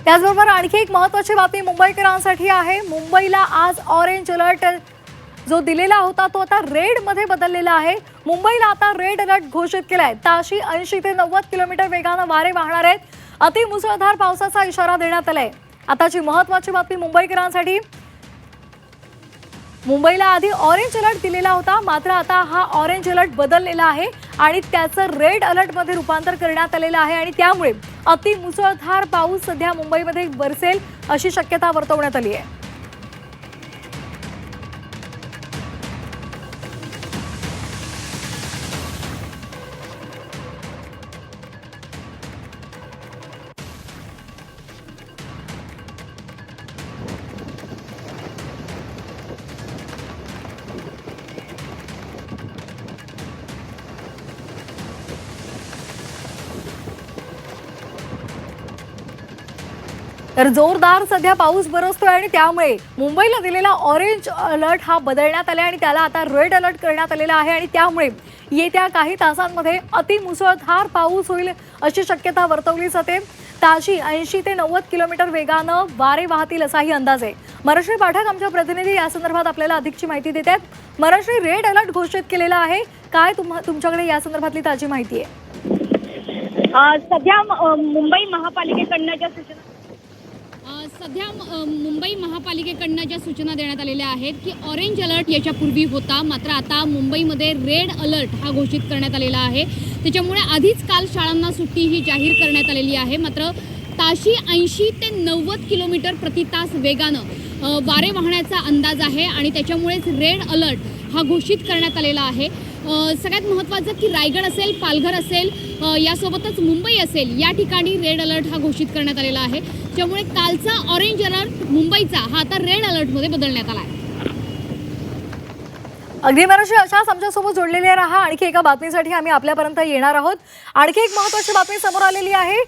त्याचबरोबर आणखी एक महत्त्वाची बातमी मुंबईकरांसाठी आहे। मुंबईला आज ऑरेंज अलर्ट जो दिलेला होता तो आता रेड मध्ये बदललेला आहे। मुंबईला आता रेड अलर्ट घोषित केलाय। ताशी 80 ते 90 किलोमीटर वेगाने वारे वाहणार आहेत। अतिमुसळधार पावसाचा इशारा देण्यात आलाय। आताची महत्त्वाची बातमी मुंबईकरांसाठी, मुंबईला आधी ऑरेंज अलर्ट दिलेला होता, मात्र आता हा ऑरेंज अलर्ट बदललेला आहे आणि त्याचं रेड अलर्ट मध्ये रूपांतर करण्यात आलेलं आहे आणि त्यामुळे अतिमुसळधार पाऊस सध्या मुंबईमध्ये बरसेल अशी शक्यता वर्तवण्यात आली आहे। तर जोरदार सध्या पाऊस बरसतोय आणि त्यामुळे मुंबईला दिलेला ऑरेंज अलर्ट हा बदलण्यात आला आणि त्याला आता रेड अलर्ट करण्यात आलेला आहे आणि त्यामुळे येत्या काही तासांमध्ये अतिमुसळधार पाऊस होईल अशी शक्यता वर्तवली जाते। ताशी 80 ते 90 किलोमीटर वेगानं वारे वाहतील असाही अंदाज आहे। मनश्री पाठक आमच्या प्रतिनिधी या संदर्भात आपल्याला अधिकची माहिती देत आहेत। मनश्री, रेड अलर्ट घोषित केलेला आहे, काय तुमच्याकडे या संदर्भातली ताजी माहिती आहे? सध्या मुंबई महापालिकेकडनं ज्या सूचना देण्यात आलेल्या आहेत की ऑरेंज अलर्ट याच्यापूर्वी होता, मात्र आता मुंबईमध्ये रेड अलर्ट हा घोषित करण्यात आलेला आहे। त्याच्यामुळे आधीच काल शाळांना सुट्टी ही जाहीर करण्यात आलेली आहे। मात्र ताशी 80 ते 90 किलोमीटर प्रति तास वेगानं वारे वाहण्याचा अंदाज आहे आणि त्याच्यामुळेच रेड अलर्ट हा घोषित करण्यात आलेला आहे। सगळ्यात महत्त्वाचं की रायगड असेल, पालघर असेल, यासोबतच मुंबई असेल, या ठिकाणी रेड अलर्ट हा घोषित करण्यात आलेला आहे। त्यामुळे कालचा ऑरेंज अलर्ट मुंबईचा हा आता रेड अलर्टमध्ये बदलण्यात आला आहे। अगदी मनश्री, अशाच आमच्यासोबत जोडलेले राहा। आणखी एका बातमीसाठी आम्ही आपल्यापर्यंत येणार आहोत। आणखी एक महत्त्वाची बातमी समोर आलेली आहे।